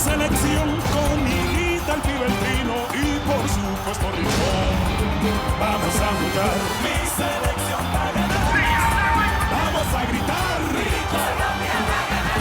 selección con Miguita, el pibe, el Pino y por supuesto Rincón. Vamos a jugar. Mi selección va a ganar. Vamos a gritar. Mi Colombia va a ganar.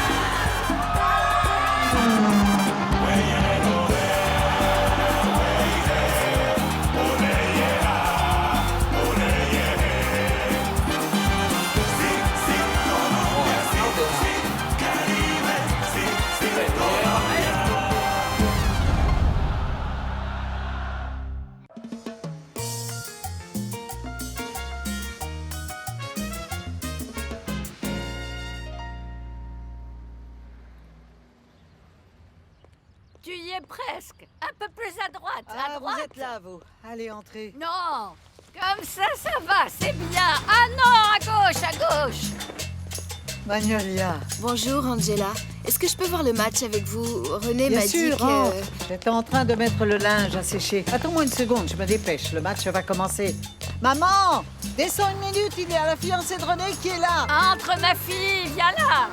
Tu y es presque. Un peu plus à droite, à droite. Vous êtes là, vous. Allez, entrez. Non, comme ça va, c'est bien. Ah non, à gauche. Magnolia. Bonjour, Angela. Est-ce que je peux voir le match avec vous? René Bien m'a dit sûr, que... rentre. J'étais en train de mettre le linge à sécher. Attends-moi une seconde, je me dépêche. Le match va commencer. Maman! Descends une minute, il y a la fiancée de René qui est là. Entre ma fille, viens là.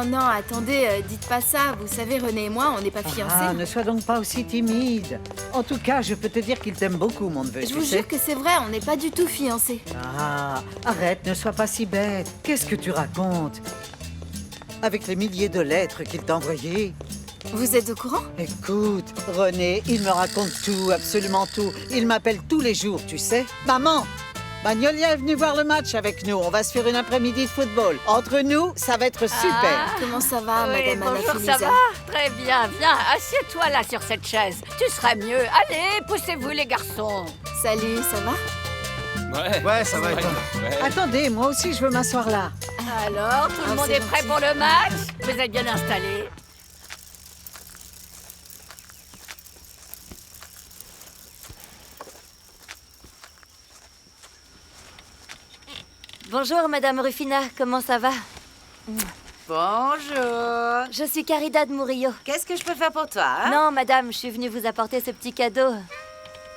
Non, attendez, dites pas ça. Vous savez, René et moi, on n'est pas fiancés. Ah, ne sois donc pas aussi timide. En tout cas, je peux te dire qu'il t'aime beaucoup, mon neveu. Je tu vous sais. jure que c'est vrai, on n'est pas du tout fiancés. Ah, arrête, ne sois pas si bête. Qu'est-ce que tu racontes? Avec les milliers de lettres qu'il t'a envoyées. Vous êtes au courant? Écoute, René, il me raconte tout, absolument tout. Il m'appelle tous les jours, tu sais. Maman, Magnolia est venue voir le match avec nous. On va se faire une après-midi de football. Entre nous, ça va être super. Comment ça va, Oui, Madame bonjour, Anna-Philisa? ça va? Très bien, viens, assieds-toi là sur cette chaise. Tu seras mieux. Allez, poussez-vous les garçons. Salut, ça va? Ouais, ça va être. Ouais. Attendez, moi aussi, je veux m'asseoir là. Alors, tout le Ah, monde c'est est prêt gentil. pour le match? Vous êtes bien installés? Bonjour, Madame Rufina, comment ça va? Bonjour. Je suis Caridad Murillo. Qu'est-ce que je peux faire pour toi hein? Non, Madame, je suis venue vous apporter ce petit cadeau.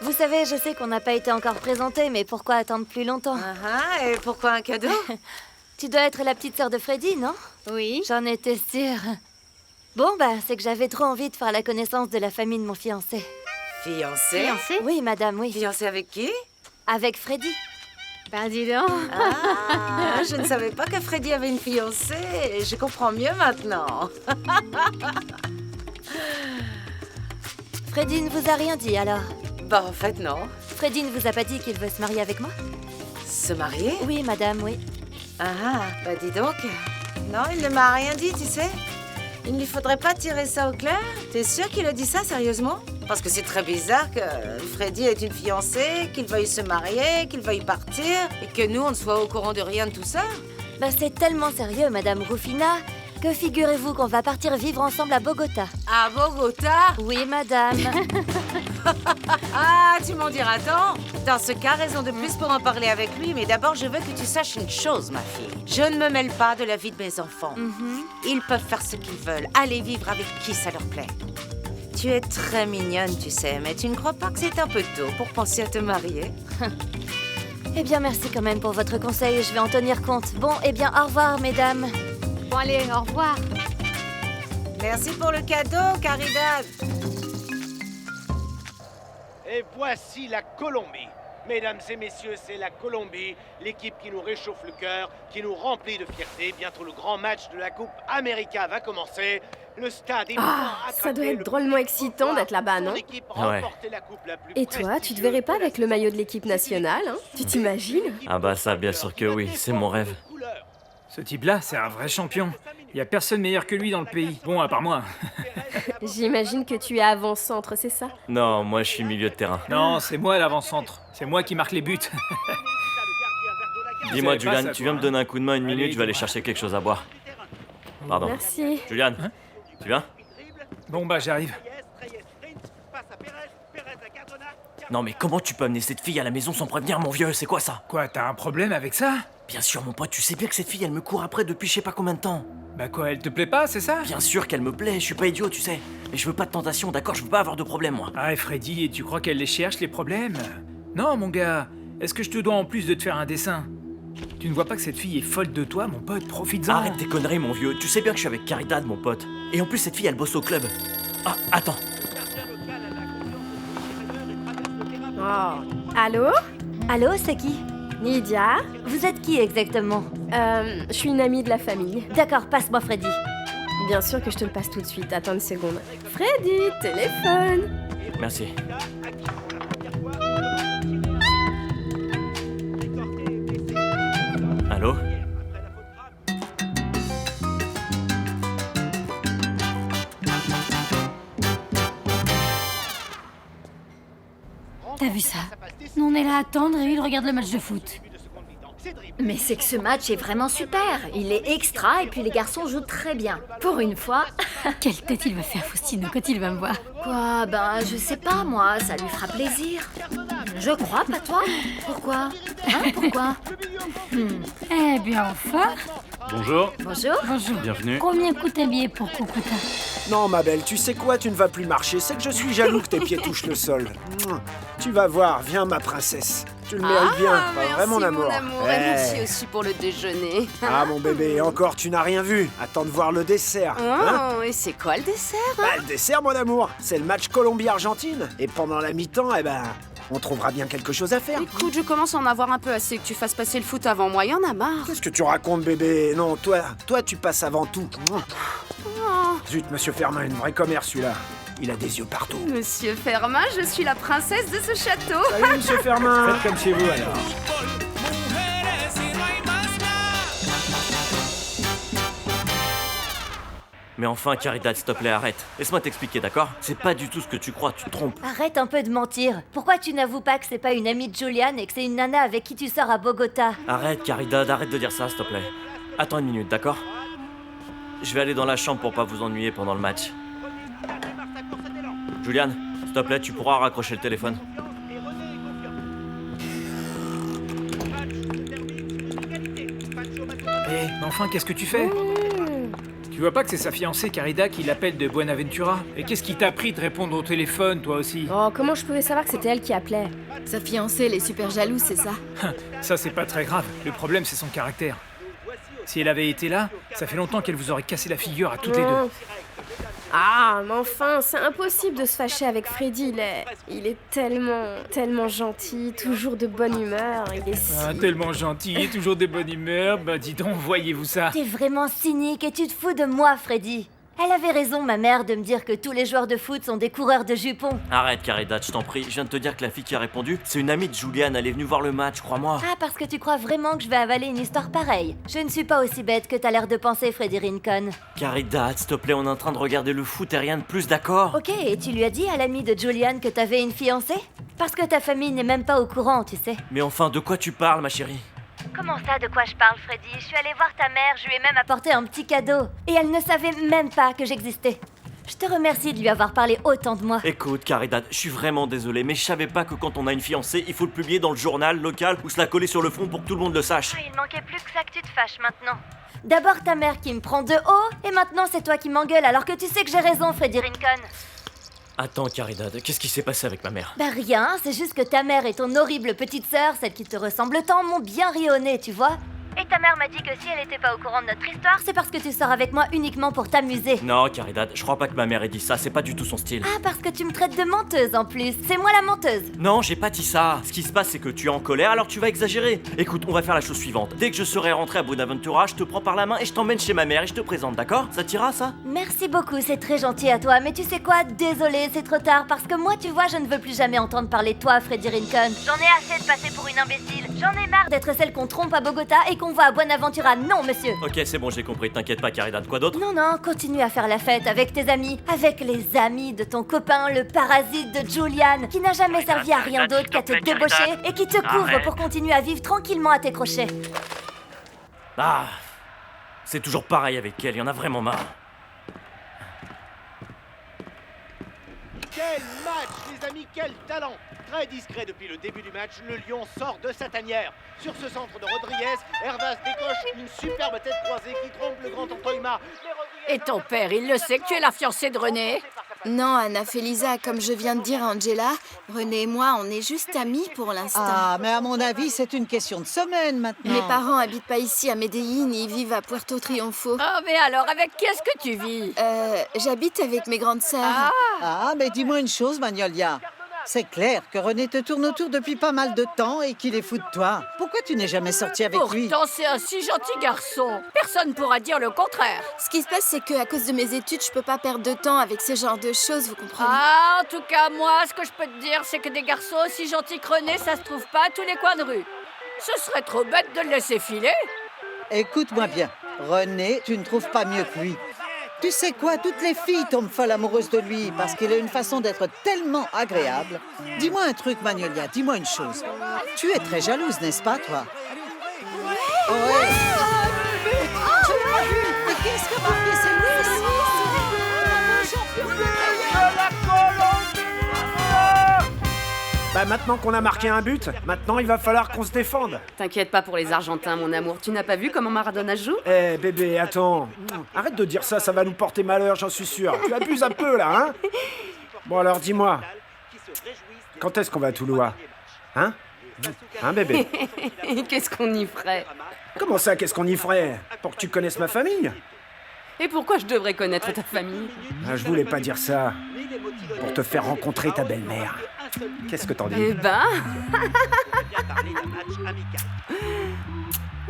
Vous savez, je sais qu'on n'a pas été encore présentés, mais pourquoi attendre plus longtemps? Et pourquoi un cadeau? Tu dois être la petite sœur de Freddy, non? Oui. J'en étais sûre. Bon, c'est que j'avais trop envie de faire la connaissance de la famille de mon fiancé. Fiancé? Oui, Madame, oui. Fiancé avec qui? Avec Freddy. Ben dis donc. Ah, je ne savais pas que Freddy avait une fiancée. Je comprends mieux maintenant. Freddy ne vous a rien dit, alors? Bah, en fait, non. Freddy ne vous a pas dit qu'il veut se marier avec moi? Se marier? Oui, Madame, oui. Bah dis donc. Non, il ne m'a rien dit, tu sais. Il ne lui faudrait pas tirer ça au clair? T'es sûr qu'il a dit ça, sérieusement? Parce que c'est très bizarre que Freddy ait une fiancée, qu'il veuille se marier, qu'il veuille partir, et que nous, on ne soit au courant de rien de tout ça. C'est tellement sérieux, Madame Rufina, que figurez-vous qu'on va partir vivre ensemble à Bogota. À Bogota? Oui, Madame. Ah, tu m'en diras tant. Dans ce cas, raison de plus pour en parler avec lui. Mais d'abord, je veux que tu saches une chose, ma fille. Je ne me mêle pas de la vie de mes enfants. Ils peuvent faire ce qu'ils veulent, aller vivre avec qui ça leur plaît. Tu es très mignonne, tu sais, mais tu ne crois pas que c'est un peu tôt pour penser à te marier? Eh bien, merci quand même pour votre conseil, je vais en tenir compte. Bon, eh bien, au revoir, mesdames. Bon allez, au revoir. Merci pour le cadeau, Caridad. Et voici la Colombie. Mesdames et messieurs, c'est la Colombie, l'équipe qui nous réchauffe le cœur, qui nous remplit de fierté. Bientôt le grand match de la Coupe América va commencer. Le stade est Ça doit être drôlement excitant d'être là-bas, non? Ouais. Et toi, tu te verrais pas avec le maillot de l'équipe nationale, hein? Tu t'imagines? Ah bah ça, bien sûr que oui, c'est mon rêve. Ce type-là, c'est un vrai champion. Il y a personne meilleur que lui dans le pays. Bon, à part moi. J'imagine que tu es avant-centre, c'est ça? Non, moi je suis milieu de terrain. Non, c'est moi l'avant-centre. C'est moi qui marque les buts. Dis-moi, savais pas Julian, ça, tu toi, viens me donner un coup de main une Allez, minute, je vais aller dis-moi. chercher quelque chose à boire. Pardon. Merci. Julian, tu viens? Bon, j'arrive. Non mais comment tu peux amener cette fille à la maison sans prévenir, mon vieux? C'est quoi ça? Quoi, t'as un problème avec ça? Bien sûr, mon pote, tu sais bien que cette fille, elle me court après depuis je sais pas combien de temps. Bah quoi, elle te plaît pas, c'est ça? Bien sûr qu'elle me plaît, je suis pas idiot, tu sais. Mais je veux pas de tentation, d'accord? Je veux pas avoir de problème, moi. Ah, et Freddy, et tu crois qu'elle les cherche, les problèmes? Non, mon gars, est-ce que je te dois en plus de te faire un dessin? Tu ne vois pas que cette fille est folle de toi, mon pote? Profites-en. Arrête tes conneries, mon vieux. Tu sais bien que je suis avec Caridad, mon pote. Et en plus, cette fille, elle bosse au club. Ah, attends. Oh. Allô? Allô, c'est qui? Lydia? Vous êtes qui exactement? Je suis une amie de la famille. D'accord, passe-moi Freddy. Bien sûr que je te le passe tout de suite. Attends une seconde. Freddy, téléphone! Merci. Allô? T'as vu ça? Nous on est là à attendre et il regarde le match de foot. Mais c'est que ce match est vraiment super. Il est extra et puis les garçons jouent très bien. Pour une fois. Quelle tête il va faire, Faustino, quand il va me voir? Quoi? Ben, je sais pas, moi. Ça lui fera plaisir. Je crois, pas toi? Pourquoi? Hein, pourquoi? Eh bien, enfin. Bonjour. Bonjour. Bonjour. Bienvenue. Combien coûte un billet pour Calcutta? Non, ma belle, tu sais quoi, tu ne vas plus marcher. C'est que je suis jaloux que tes pieds touchent le sol. Tu vas voir, viens ma princesse. Tu le mérites bien, pas vrai mon amour? Et merci aussi pour le déjeuner. Ah mon bébé, encore tu n'as rien vu. Attends de voir le dessert. Hein? Oh, et c'est quoi le dessert? Bah, le dessert mon amour, c'est le match Colombie-Argentine. Et pendant la mi-temps, eh ben, on trouvera bien quelque chose à faire. Écoute, je commence à en avoir un peu assez que tu fasses passer le foot avant moi, y en a marre. Qu'est-ce que tu racontes bébé? Non, toi tu passes avant tout. Oh. Zut, monsieur Fermin, une vraie commère celui-là. Il a des yeux partout. Monsieur Fermin, je suis la princesse de ce château. Salut monsieur Fermin. Faites comme chez vous alors. Mais enfin, Caridad, s'il te plaît, arrête. Laisse-moi t'expliquer, d'accord? C'est pas du tout ce que tu crois, tu te trompes. Arrête un peu de mentir. Pourquoi tu n'avoues pas que c'est pas une amie de Julian et que c'est une nana avec qui tu sors à Bogota? Arrête, Caridad, arrête de dire ça, s'il te plaît. Attends une minute, d'accord? Je vais aller dans la chambre pour pas vous ennuyer pendant le match. Julian, s'il te plaît, tu pourras raccrocher le téléphone. Mais enfin, qu'est-ce que tu fais? Tu vois pas que c'est sa fiancée Carida qui l'appelle de Buenaventura? Et qu'est-ce qui t'a pris de répondre au téléphone, toi aussi? Oh, comment je pouvais savoir que c'était elle qui appelait? Sa fiancée, elle est super jalouse, c'est ça? Ça, c'est pas très grave. Le problème, c'est son caractère. Si elle avait été là, ça fait longtemps qu'elle vous aurait cassé la figure à toutes les deux. Ah, mais enfin, c'est impossible de se fâcher avec Freddy. Il est tellement gentil, toujours de bonne humeur. Il est si... Ah, tellement gentil, toujours de bonne humeur. Bah dis donc, voyez-vous ça? T'es vraiment cynique et tu te fous de moi, Freddy. Elle avait raison, ma mère, de me dire que tous les joueurs de foot sont des coureurs de jupons. Arrête, Caridad, je t'en prie. Je viens de te dire que la fille qui a répondu, c'est une amie de Julian. Elle est venue voir le match, crois-moi. Ah, parce que tu crois vraiment que je vais avaler une histoire pareille. Je ne suis pas aussi bête que t'as l'air de penser, Freddy Rincon. Caridad, s'il te plaît, on est en train de regarder le foot et rien de plus, d'accord? Ok, et tu lui as dit à l'ami de Julian que t'avais une fiancée? Parce que ta famille n'est même pas au courant, tu sais. Mais enfin, de quoi tu parles, ma chérie? Comment ça, de quoi je parle, Freddy? Je suis allée voir ta mère, je lui ai même apporté un petit cadeau. Et elle ne savait même pas que j'existais. Je te remercie de lui avoir parlé autant de moi. Écoute, Caridad, je suis vraiment désolé, mais je savais pas que quand on a une fiancée, il faut le publier dans le journal local ou se la coller sur le front pour que tout le monde le sache. Il manquait plus que ça que tu te fâches maintenant. D'abord ta mère qui me prend de haut, et maintenant c'est toi qui m'engueules alors que tu sais que j'ai raison, Freddy Rincon. Attends, Caridad, qu'est-ce qui s'est passé avec ma mère? Bah rien, c'est juste que ta mère et ton horrible petite sœur, celle qui te ressemble tant, m'ont bien ri au nez, tu vois. Et ta mère m'a dit que si elle était pas au courant de notre histoire, c'est parce que tu sors avec moi uniquement pour t'amuser. Non, Caridad, je crois pas que ma mère ait dit ça, c'est pas du tout son style. Ah, parce que tu me traites de menteuse en plus, c'est moi la menteuse. Non, j'ai pas dit ça. Ce qui se passe, c'est que tu es en colère, alors tu vas exagérer. Écoute, on va faire la chose suivante. Dès que je serai rentré à Buenaventura, je te prends par la main et je t'emmène chez ma mère et je te présente, d'accord? Ça t'ira, ça? Merci beaucoup, c'est très gentil à toi, mais tu sais quoi? Désolée, c'est trop tard, parce que moi, tu vois, je ne veux plus jamais entendre parler de toi, Freddy Rincon. J'en ai assez de passer pour une imbécile. J'en ai marre d'être celle qu'on trompe à Bogota et qu'on voit à Buenaventura. Non, monsieur. Ok, c'est bon, j'ai compris. T'inquiète pas, Caridad. Quoi d'autre? Non, non, continue à faire la fête avec tes amis, avec les amis de ton copain, le parasite de Julian, qui n'a jamais servi à rien d'autre qu'à te débaucher et qui te couvre pour continuer à vivre tranquillement à tes crochets. Ah, c'est toujours pareil avec elle, y en a vraiment marre. Quel match, les amis, quel talent! Très discret depuis le début du match, le Lion sort de sa tanière. Sur ce centre de Rodriguez, Hervas décoche une superbe tête croisée qui trompe le grand Antoima. Et ton père, il le sait que tu es la fiancée de René? Non, Anna Felisa, comme je viens de dire à Angela, René et moi, on est juste amis pour l'instant. Ah, mais à mon avis, c'est une question de semaine maintenant. Mes parents habitent pas ici à Medellín, ils vivent à Puerto Triunfo. Oh, mais alors, avec qui est-ce que tu vis? J'habite avec mes grandes sœurs. Ah, mais dis-moi une chose, Magnolia. C'est clair que René te tourne autour depuis pas mal de temps et qu'il est fou de toi. Pourquoi tu n'es jamais sorti avec lui? Pourtant, c'est un si gentil garçon. Personne pourra dire le contraire. Ce qui se passe, c'est qu'à cause de mes études, je peux pas perdre de temps avec ce genre de choses, vous comprenez? Ah, en tout cas, moi, ce que je peux te dire, c'est que des garçons aussi gentils que René, ça se trouve pas à tous les coins de rue. Ce serait trop bête de le laisser filer. Écoute-moi bien. René, tu ne trouves pas mieux que lui. Tu sais quoi, toutes les filles tombent folles amoureuses de lui parce qu'il a une façon d'être tellement agréable. Dis-moi un truc, Magnolia, dis-moi une chose. Tu es très jalouse, n'est-ce pas, toi? Ouais. Tu l'as vu? Mais qu'est-ce que marqué c'est lui? C'est champion de la Bah maintenant qu'on a marqué un but, maintenant il va falloir qu'on se défende. T'inquiète pas pour les Argentins, mon amour. Tu n'as pas vu comment Maradona joue? Eh bébé, attends. Arrête de dire ça, ça va nous porter malheur, j'en suis sûr. Tu abuses un peu là, hein? Bon alors dis-moi, quand est-ce qu'on va à Toulouse? Hein? Hein bébé? Qu'est-ce qu'on y ferait? Comment ça, qu'est-ce qu'on y ferait? Pour que tu connaisses ma famille? Et pourquoi je devrais connaître ta famille? Ah, je voulais pas dire ça. Pour te faire rencontrer ta belle-mère. Qu'est-ce que t'en dis? Eh ben...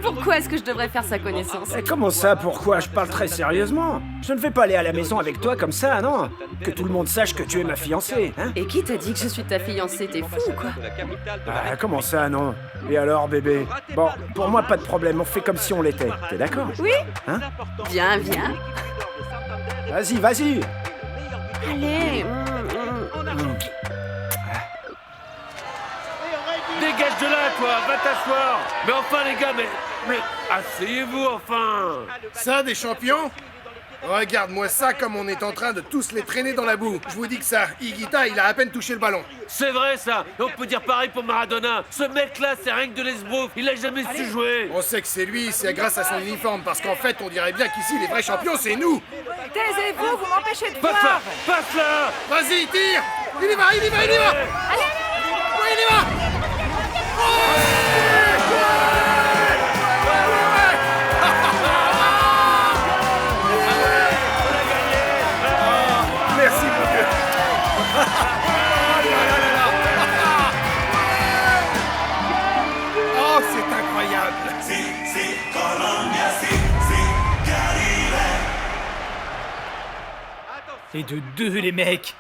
Pourquoi est-ce que je devrais faire sa connaissance? Eh, comment ça, pourquoi? Je parle très sérieusement. Je ne vais pas aller à la maison avec toi comme ça, non? Que tout le monde sache que tu es ma fiancée, hein? Et qui t'a dit que je suis ta fiancée? T'es fou ou quoi? Ah, comment ça, non? Et alors, bébé? Bon, pour moi, pas de problème, on fait comme si on l'était. T'es d'accord? Oui. Hein? Viens, viens. Vas-y, vas-y. Allez. Dégage de là, toi, va t'asseoir. Mais enfin, les gars, mais asseyez-vous, enfin. Ça, des champions? Regarde-moi ça comme on est en train de tous les traîner dans la boue. Je vous dis que ça, Higuita, il a à peine touché le ballon. C'est vrai, ça. Et on peut dire pareil pour Maradona. Ce mec-là, c'est rien que de l'esbrouf. Il a jamais su jouer. On sait que c'est lui, c'est grâce à son uniforme, parce qu'en fait, on dirait bien qu'ici, les vrais champions, c'est nous. Taisez-vous, vous m'empêchez de Passe là, passe là. Vas-y, tire. Il y va, il y va, il y va. Allez, ouais, il y va. Merci beaucoup. Oh, c'est incroyable. Et de deux, les mecs.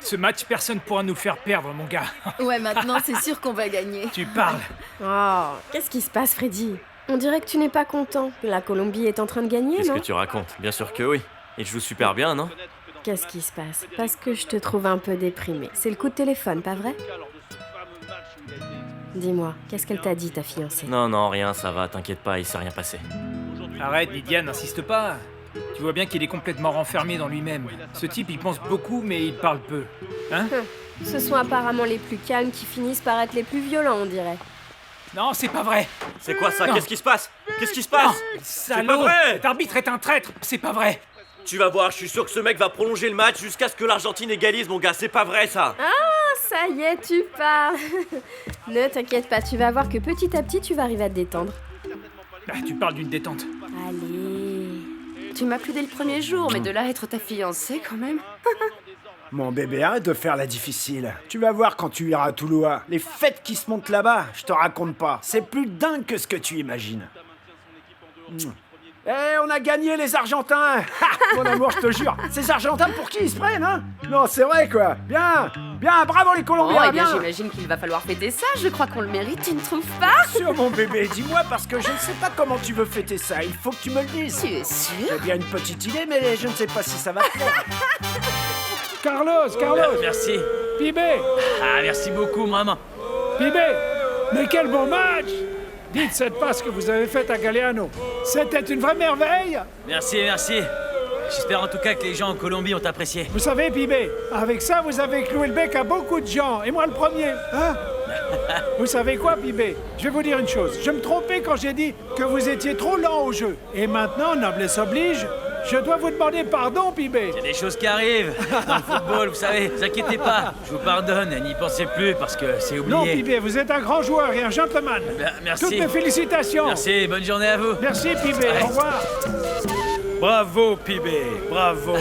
Ce match, personne pourra nous faire perdre, mon gars. Ouais, maintenant, c'est sûr qu'on va gagner. Tu parles. Oh, qu'est-ce qui se passe, Freddy? On dirait que tu n'es pas content. La Colombie est en train de gagner, Qu'est-ce non? que tu racontes? Bien sûr que oui. Il joue super bien, non? Qu'est-ce qui se passe? Parce que je te trouve un peu déprimée. C'est le coup de téléphone, pas vrai? Dis-moi, qu'est-ce qu'elle t'a dit, ta fiancée? Non, rien, ça va, t'inquiète pas, il s'est rien passé. Arrête, Lydia, n'insiste pas. Tu vois bien qu'il est complètement renfermé dans lui-même. Ce type, il pense beaucoup, mais il parle peu. Hein? Ce sont apparemment les plus calmes qui finissent par être les plus violents, on dirait. Non, c'est pas vrai. C'est quoi ça? Non. Qu'est-ce qui se passe? Qu'est-ce qui se passe? C'est pas Salaud! vrai! Cet arbitre est un traître. C'est pas vrai. Tu vas voir, je suis sûr que ce mec va prolonger le match jusqu'à ce que l'Argentine égalise, mon gars. C'est pas vrai, ça! Ah, ça y est, tu parles. Ne t'inquiète pas, tu vas voir que petit à petit, tu vas arriver à te détendre. Ah, tu parles d'une détente. Allez. Tu m'as plu dès le premier jour, mais de là à être ta fiancée, quand même. Mon bébé, arrête de faire la difficile. Tu vas voir quand tu iras à Toulouse. Les fêtes qui se montent là-bas, je te raconte pas. C'est plus dingue que ce que tu imagines. Eh, on a gagné les Argentins. Ha, mon amour, je te jure. Ces Argentins, pour qui ils se prennent, hein? Non, c'est vrai, quoi. Bien, bravo les Colombiens, Oh, eh bien, j'imagine qu'il va falloir fêter ça. Je crois qu'on le mérite, tu ne trouves pas? Sûr, mon bébé, dis-moi, parce que je ne sais pas comment tu veux fêter ça. Il faut que tu me le dises. Tu es sûr? J'ai bien une petite idée, mais je ne sais pas si ça va te plaire. Carlos, Merci. Pibé, Ah, merci beaucoup, maman. Pibé, mais quel bon match! Dites cette passe que vous avez faite à Galeano. C'était une vraie merveille! Merci. J'espère en tout cas que les gens en Colombie ont apprécié. Vous savez, Pibé, avec ça, vous avez cloué le bec à beaucoup de gens, et moi le premier, hein? Vous savez quoi, Pibé? Je vais vous dire une chose. Je me trompais quand j'ai dit que vous étiez trop lent au jeu. Et maintenant, noblesse oblige, Je dois vous demander pardon, Pibé. Il y a des choses qui arrivent dans le football, vous savez. Ne vous inquiétez pas, je vous pardonne, n'y pensez plus parce que c'est oublié. Non, Pibé, vous êtes un grand joueur et un gentleman. Ben, merci. Toutes mes félicitations. Merci, bonne journée à vous. Merci, Pibé, au revoir. Bravo, Pibé, bravo.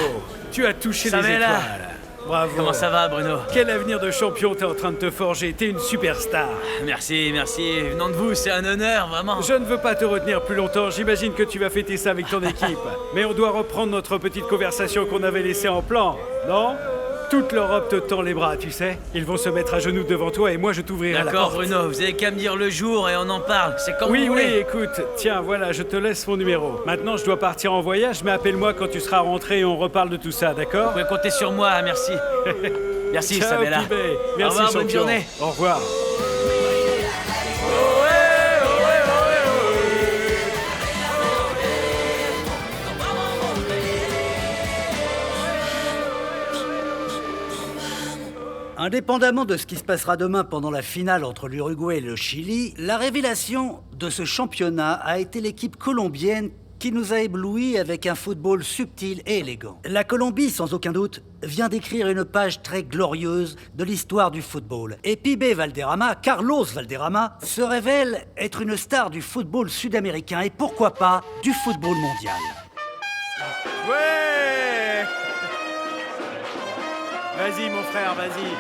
Tu as touché Ça les va, là. étoiles. Bravo. Comment ça va, Bruno? Quel avenir de champion t'es en train de te forger. T'es une superstar. Merci, merci. Venant de vous, c'est un honneur, vraiment. Je ne veux pas te retenir plus longtemps. J'imagine que tu vas fêter ça avec ton équipe. Mais on doit reprendre notre petite conversation qu'on avait laissée en plan, non? Toute l'Europe te tend les bras, tu sais. Ils vont se mettre à genoux devant toi et moi je t'ouvrirai la porte. D'accord, Bruno, vous avez qu'à me dire le jour et on en parle. C'est comme vous voulez. Oui, écoute, tiens, voilà, je te laisse mon numéro. Maintenant, je dois partir en voyage, mais appelle-moi quand tu seras rentré et on reparle de tout ça, d'accord? Vous pouvez compter sur moi, merci. Merci, Ciao, Isabella. Pibé. Merci, au revoir, champion. bonne journée. Au revoir. Indépendamment de ce qui se passera demain pendant la finale entre l'Uruguay et le Chili, la révélation de ce championnat a été l'équipe colombienne qui nous a éblouis avec un football subtil et élégant. La Colombie, sans aucun doute, vient d'écrire une page très glorieuse de l'histoire du football. Et Pibé Valderrama, Carlos Valderrama, se révèle être une star du football sud-américain et pourquoi pas du football mondial. Ouais! Vas-y, mon frère, vas-y.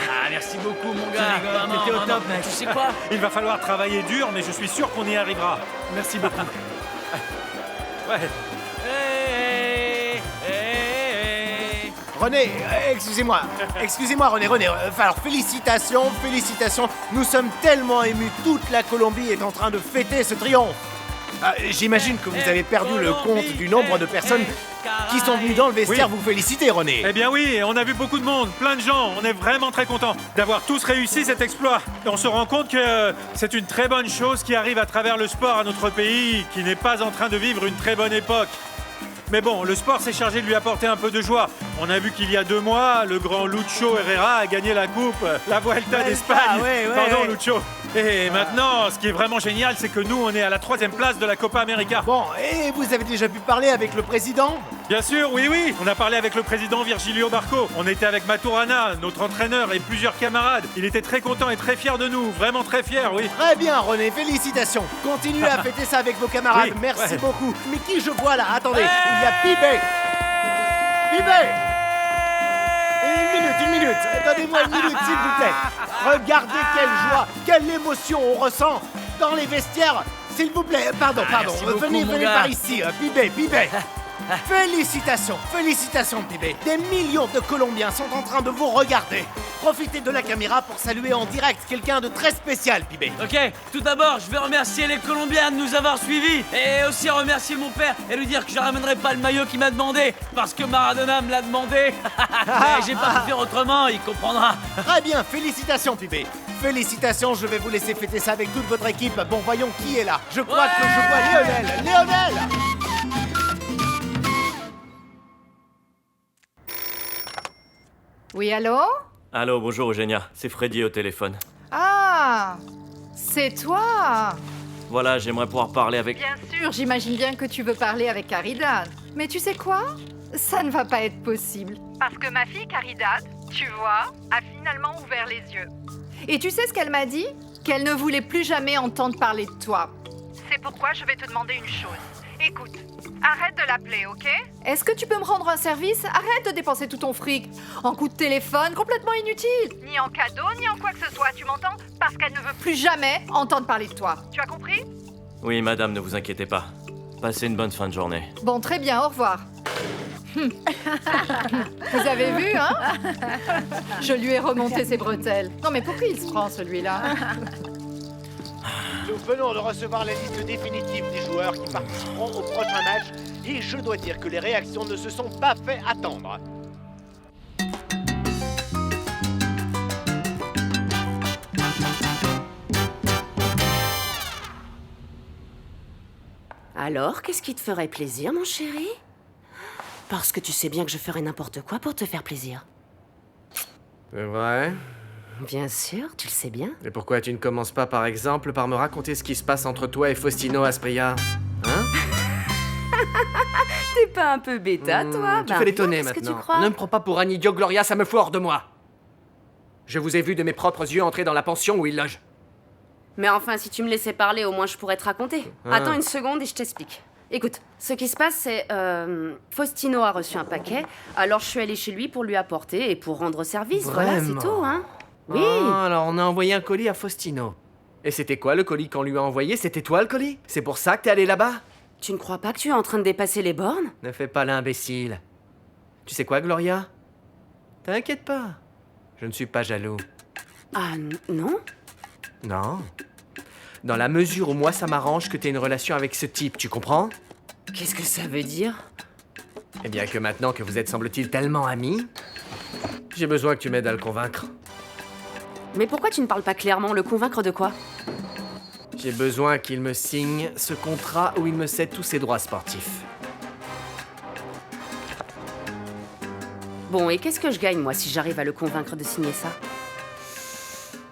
Ah, merci beaucoup, mon gars. Vraiment, T'étais au vraiment. top, mec. Tu sais quoi? Il va falloir travailler dur, mais je suis sûr qu'on y arrivera. Merci beaucoup. Ouais. René, excusez-moi, René, alors félicitations, nous sommes tellement émus, toute la Colombie est en train de fêter ce triomphe. J'imagine que vous avez perdu le compte du nombre de personnes qui sont venues dans le vestiaire vous féliciter, René. Eh bien oui, on a vu beaucoup de monde, plein de gens. On est vraiment très contents d'avoir tous réussi cet exploit. Et on se rend compte que c'est une très bonne chose qui arrive à travers le sport à notre pays, qui n'est pas en train de vivre une très bonne époque. Mais bon, le sport s'est chargé de lui apporter un peu de joie. On a vu qu'il y a 2 mois, le grand Lucho Herrera a gagné la coupe, la Vuelta d'Espagne. Pardon, Lucho. Et maintenant, ce qui est vraiment génial, c'est que nous, on est à la 3e place de la Copa América. Bon, et vous avez déjà pu parler avec le président? Bien sûr, oui. On a parlé avec le président Virgilio Barco. On était avec Maturana, notre entraîneur, et plusieurs camarades. Il était très content et très fier de nous. Vraiment très fier, oui. Très bien, René, félicitations. Continuez à fêter ça avec vos camarades. Oui, Merci beaucoup. Mais qui je vois là? Attendez, il y a Pibé. Une minute. Donnez-moi une minute, s'il vous plaît. Regardez quelle joie, quelle émotion on ressent dans les vestiaires. S'il vous plaît, pardon. Merci beaucoup, Venez mon gars. par ici, Pibé. Félicitations, Pibé. Des millions de Colombiens sont en train de vous regarder. Profitez de la caméra pour saluer en direct quelqu'un de très spécial, Pibé. Ok, tout d'abord, je vais remercier les Colombiens de nous avoir suivis et aussi remercier mon père et lui dire que je ramènerai pas le maillot qu'il m'a demandé parce que Maradona me l'a demandé. Mais j'ai pas pu faire autrement, il comprendra. Très bien, félicitations, Pibé. Félicitations, je vais vous laisser fêter ça avec toute votre équipe. Bon, voyons qui est là. Je crois que je vois Lionel. Oui, allô? Allô, bonjour Eugénia, c'est Freddy au téléphone. Ah, c'est toi? Voilà, j'aimerais pouvoir parler avec... Bien sûr, j'imagine bien que tu veux parler avec Caridad. Mais tu sais quoi? Ça ne va pas être possible. Parce que ma fille Caridad, tu vois, a finalement ouvert les yeux. Et tu sais ce qu'elle m'a dit? Qu'elle ne voulait plus jamais entendre parler de toi. C'est pourquoi je vais te demander une chose. Écoute, arrête de l'appeler, ok? Est-ce que tu peux me rendre un service? Arrête de dépenser tout ton fric en coups de téléphone complètement inutile. Ni en cadeau, ni en quoi que ce soit, tu m'entends? Parce qu'elle ne veut plus jamais entendre parler de toi. Tu as compris? Oui, madame, ne vous inquiétez pas. Passez une bonne fin de journée. Bon, très bien, au revoir. Vous avez vu, hein? Je lui ai remonté ses bretelles. Non, mais pour qui il se prend, celui-là? Nous venons de recevoir la liste définitive des joueurs qui participeront au prochain match et je dois dire que les réactions ne se sont pas fait attendre. Alors, qu'est-ce qui te ferait plaisir, mon chéri? Parce que tu sais bien que je ferais n'importe quoi pour te faire plaisir. C'est vrai? Bien sûr, tu le sais bien. Et pourquoi tu ne commences pas, par exemple, par me raconter ce qui se passe entre toi et Faustino Asprilla? Hein? T'es pas un peu bêta, toi? Tu fais l'étonner qu'est-ce que tu maintenant. crois? Ne me prends pas pour un idiot, Gloria, ça me fout hors de moi. Je vous ai vu de mes propres yeux entrer dans la pension où il loge. Mais enfin, si tu me laissais parler, au moins je pourrais te raconter. Ah. Attends une seconde et je t'explique. Écoute, ce qui se passe, c'est... Faustino a reçu un paquet, alors je suis allée chez lui pour lui apporter et pour rendre service. Voilà, c'est Vraiment? tout, hein. Oui. Ah, alors on a envoyé un colis à Faustino. Et c'était quoi le colis qu'on lui a envoyé? C'était toi le colis? C'est pour ça que t'es allé là-bas? Tu ne crois pas que tu es en train de dépasser les bornes? Ne fais pas l'imbécile. Tu sais quoi, Gloria? T'inquiète pas. Je ne suis pas jaloux. Ah, non? Non. Dans la mesure où moi ça m'arrange que t'aies une relation avec ce type, tu comprends? Qu'est-ce que ça veut dire? Eh bien que maintenant que vous êtes, semble-t-il, tellement amis, j'ai besoin que tu m'aides à le convaincre. Mais pourquoi tu ne parles pas clairement? Le convaincre de quoi? J'ai besoin qu'il me signe ce contrat où il me cède tous ses droits sportifs. Bon, et qu'est-ce que je gagne, moi, si j'arrive à le convaincre de signer ça?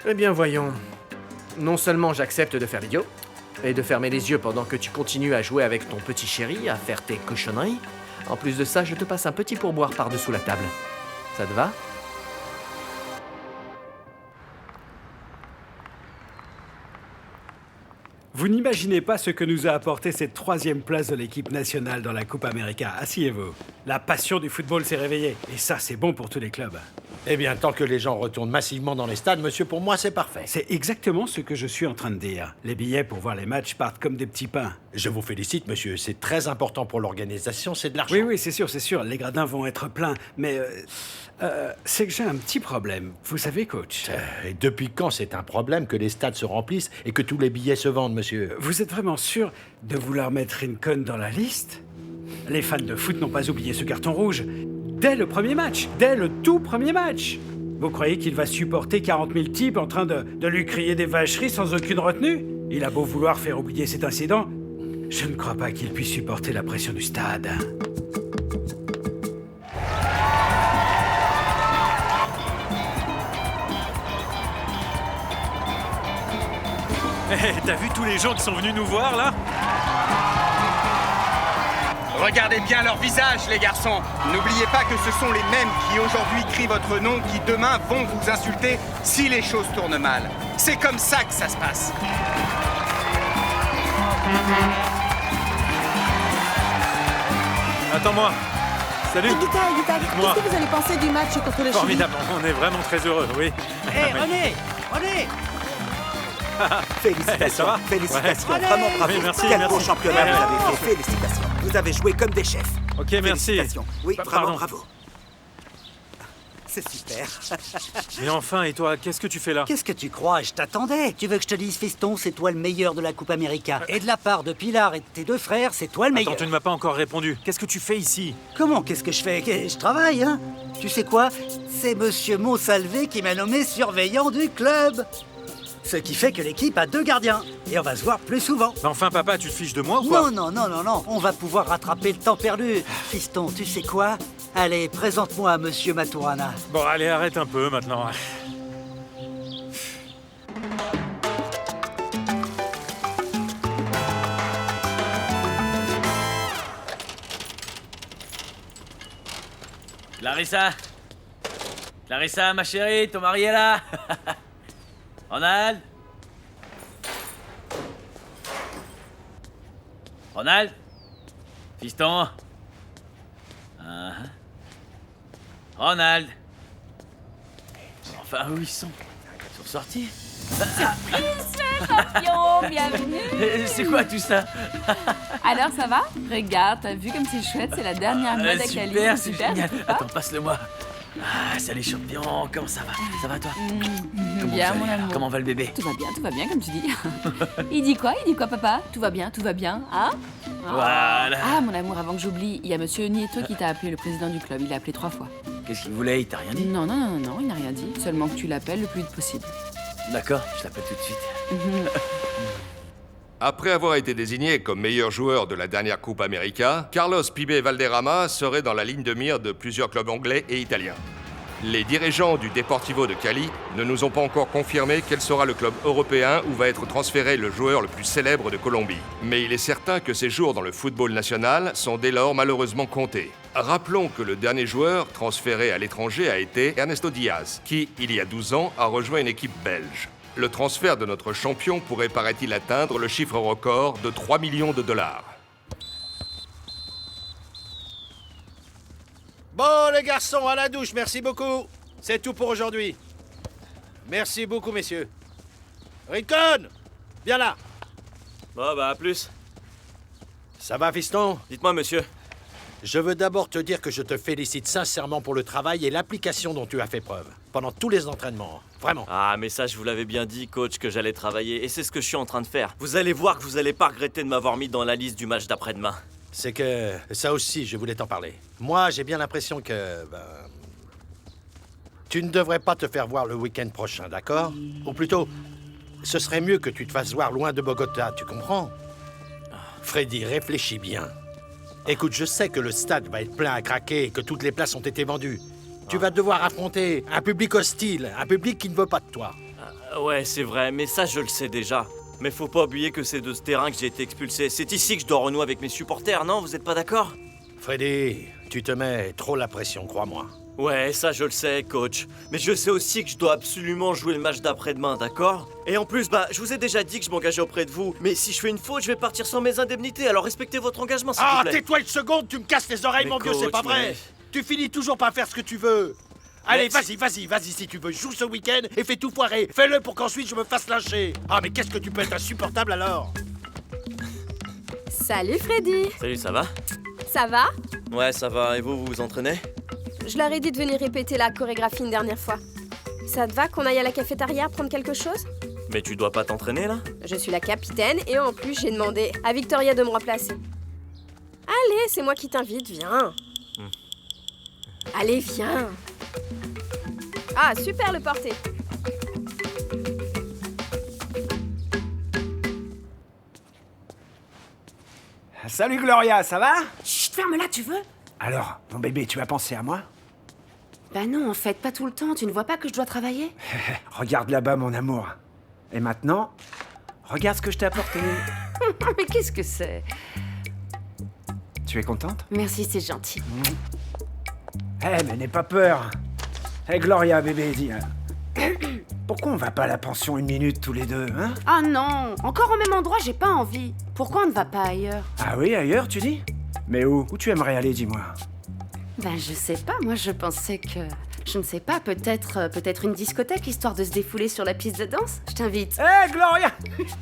Eh bien, voyons. Non seulement j'accepte de faire l'idiot, et de fermer les yeux pendant que tu continues à jouer avec ton petit chéri, à faire tes cochonneries, en plus de ça, je te passe un petit pourboire par-dessous la table. Ça te va? Vous n'imaginez pas ce que nous a apporté cette 3e place de l'équipe nationale dans la Coupe América. Asseyez-vous. La passion du football s'est réveillée. Et ça, c'est bon pour tous les clubs. Eh bien, tant que les gens retournent massivement dans les stades, monsieur, pour moi, c'est parfait. C'est exactement ce que je suis en train de dire. Les billets pour voir les matchs partent comme des petits pains. Je vous félicite, monsieur. C'est très important pour l'organisation, c'est de l'argent. Oui, c'est sûr, c'est sûr. Les gradins vont être pleins. Mais c'est que j'ai un petit problème. Vous savez, coach. Et depuis quand c'est un problème que les stades se remplissent et que tous les billets se vendent, monsieur? Vous êtes vraiment sûr de vouloir mettre Rincon dans la liste? Les fans de foot n'ont pas oublié ce carton rouge. Dès le premier match, dès le tout premier match. Vous croyez qu'il va supporter 40 000 types en train de lui crier des vacheries sans aucune retenue? Il a beau vouloir faire oublier cet incident, je ne crois pas qu'il puisse supporter la pression du stade. T'as vu tous les gens qui sont venus nous voir, là? Regardez bien leur visage, les garçons. N'oubliez pas que ce sont les mêmes qui aujourd'hui crient votre nom, qui demain vont vous insulter si les choses tournent mal. C'est comme ça que ça se passe. Attends-moi. Salut. Higuita, Dites-moi. qu'est-ce que vous allez penser du match contre le Chili? Formidable, on est vraiment très heureux, oui. Hé, René! Félicitations, Ça va? félicitations, Ouais. vraiment bravo. Oui, merci, Quel merci. beau championnat Ouais. vous avez fait, félicitations. Vous avez joué comme des chefs. Ok, merci. Félicitations. Oui, Pardon. vraiment bravo. C'est super. Mais enfin, et toi, qu'est-ce que tu fais là? Qu'est-ce que tu crois? Je t'attendais. Tu veux que je te dise, fiston, c'est toi le meilleur de la Coupe América. Et de la part de Pilar et de tes deux frères, c'est toi le meilleur. Attends, tu ne m'as pas encore répondu. Qu'est-ce que tu fais ici? Comment? Qu'est-ce que je fais? Je travaille, hein? Tu sais quoi? C'est Monsieur Monsalvé qui m'a nommé surveillant du club. Ce qui fait que l'équipe a 2 gardiens. Et on va se voir plus souvent. Mais enfin, papa, tu te fiches de moi ou quoi? Non. On va pouvoir rattraper le temps perdu. Fiston, tu sais quoi? Allez, présente-moi à Monsieur Maturana. Bon, allez, arrête un peu maintenant. Clarissa, ma chérie, ton mari est là. Ronald? Ronald? Fiston? Ronald? Enfin, où ils sont? Ils sont sortis? Champion, bienvenue. C'est quoi tout ça? Alors ça va? Regarde, t'as vu comme c'est chouette, c'est la dernière mode à Cali. Super, c'est génial. Attends, passe-le-moi. Ah, salut champion, comment ça va? Ça va toi? Bien, mon amour. Comment va le bébé? Tout va bien, comme tu dis. Il dit quoi, papa? Tout va bien, hein? Voilà. Ah, mon amour, avant que j'oublie, il y a monsieur Nieto qui t'a appelé, le président du club. Il l'a appelé 3 fois. Qu'est-ce qu'il voulait? Il t'a rien dit? Non, il n'a rien dit. Seulement que tu l'appelles le plus vite possible. D'accord, je l'appelle tout de suite. Après avoir été désigné comme meilleur joueur de la dernière Coupe América, Carlos Pibe Valderrama serait dans la ligne de mire de plusieurs clubs anglais et italiens. Les dirigeants du Deportivo de Cali ne nous ont pas encore confirmé quel sera le club européen où va être transféré le joueur le plus célèbre de Colombie. Mais il est certain que ses jours dans le football national sont dès lors malheureusement comptés. Rappelons que le dernier joueur transféré à l'étranger a été Ernesto Diaz, qui, il y a 12 ans, a rejoint une équipe belge. Le transfert de notre champion pourrait, paraît-il, atteindre le chiffre record de 3 millions de dollars. Bon, les garçons, à la douche, merci beaucoup. C'est tout pour aujourd'hui. Merci beaucoup, messieurs. Rincon, viens là. Bon, bah, à plus. Ça va, fiston? Dites-moi, monsieur. Je veux d'abord te dire que je te félicite sincèrement pour le travail et l'application dont tu as fait preuve, pendant tous les entraînements. Vraiment. Ah, mais ça, je vous l'avais bien dit, coach, que j'allais travailler, et c'est ce que je suis en train de faire. Vous allez voir que vous allez pas regretter de m'avoir mis dans la liste du match d'après-demain. C'est que ça aussi, je voulais t'en parler. Moi, j'ai bien l'impression que... tu ne devrais pas te faire voir le week-end prochain, d'accord? Ou plutôt, ce serait mieux que tu te fasses voir loin de Bogota, tu comprends? Freddy, réfléchis bien. Écoute, je sais que le stade va être plein à craquer et que toutes les places ont été vendues. Tu vas devoir affronter un public hostile, un public qui ne veut pas de toi. Ouais, c'est vrai, mais ça, je le sais déjà. Mais faut pas oublier que c'est de ce terrain que j'ai été expulsé. C'est ici que je dois renouer avec mes supporters, non? Vous êtes pas d'accord? Freddy, tu te mets trop la pression, crois-moi. Ouais, ça je le sais, coach. Mais je sais aussi que je dois absolument jouer le match d'après-demain, d'accord? Et en plus, je vous ai déjà dit que je m'engageais auprès de vous. Mais si je fais une faute, je vais partir sans mes indemnités. Alors respectez votre engagement, s'il vous plaît. Tais-toi une seconde, tu me casses les oreilles, Mais mon vieux, coach, c'est pas vrai. mais- Tu finis toujours par faire ce que tu veux. Allez, Mais- vas-y, si tu veux, joue ce week-end et fais tout foirer. Fais-le pour qu'ensuite je me fasse lyncher. Ah, mais qu'est-ce que tu peux être insupportable alors? Salut Freddy. Salut, ça va? Ça va? Ouais, ça va. Et vous vous entraînez? Je leur ai dit de venir répéter la chorégraphie une dernière fois. Ça te va qu'on aille à la cafétéria prendre quelque chose? Mais tu dois pas t'entraîner, là? Je suis la capitaine et en plus j'ai demandé à Victoria de me remplacer. Allez, c'est moi qui t'invite, viens. Allez, viens. Ah, super le porté. Salut Gloria, ça va? Chut, ferme-la, tu veux? Alors, mon bébé, tu as pensé à moi? Bah non, en fait, pas tout le temps. Tu ne vois pas que je dois travailler? Regarde là-bas, mon amour. Et maintenant, regarde ce que je t'ai apporté. Mais qu'est-ce que c'est? Tu es contente? Merci, c'est gentil. Mais n'aie pas peur. Gloria, bébé, dis. Pourquoi on va pas à la pension une minute tous les deux, hein? Ah non, encore au même endroit, j'ai pas envie. Pourquoi on ne va pas ailleurs? Ah oui, ailleurs, tu dis? Mais où? Où tu aimerais aller, dis-moi? Ben je sais pas, moi je pensais que... Je ne sais pas, peut-être une discothèque, histoire de se défouler sur la piste de danse? Je t'invite. Gloria!